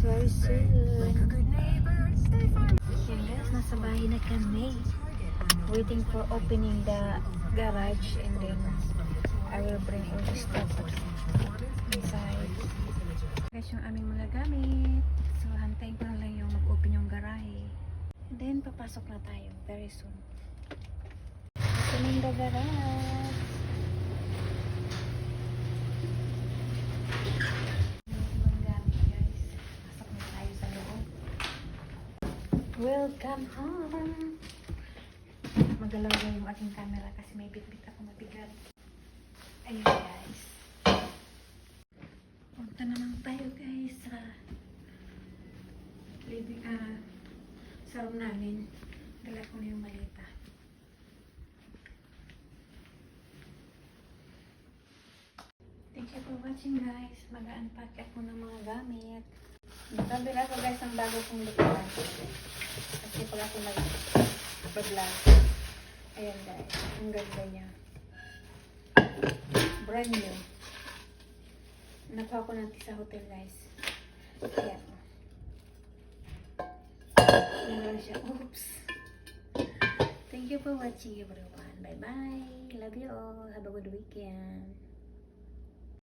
very soon. Yan guys, nasa bahay na kami. Waiting for opening the garage and then I will bring all the stuff inside. Guys, yung aming mga gamit. So, hantayin ko na lang yung mag-open yung garahe. And then, papasok na tayo very soon. Opening the garage. Welcome home! Magalaw na yung aking camera kasi may bit-bit ako mabigat. Ayun guys. Punta naman tayo guys sa living, sa room namin. Dala ko na yung malita. Thank you for watching guys. Mag-unpack ako ng mga gamit. Nagkabila ko guys ang bago kong lukuhan. Kasi pag ako nag-vlog. Ayan guys, ang ganda niya. Brand new. Nakuha ko natin sa hotel guys. Ayan. Meron siya. Oops. Thank you for watching everyone. Bye bye. Love you all. Have a good weekend.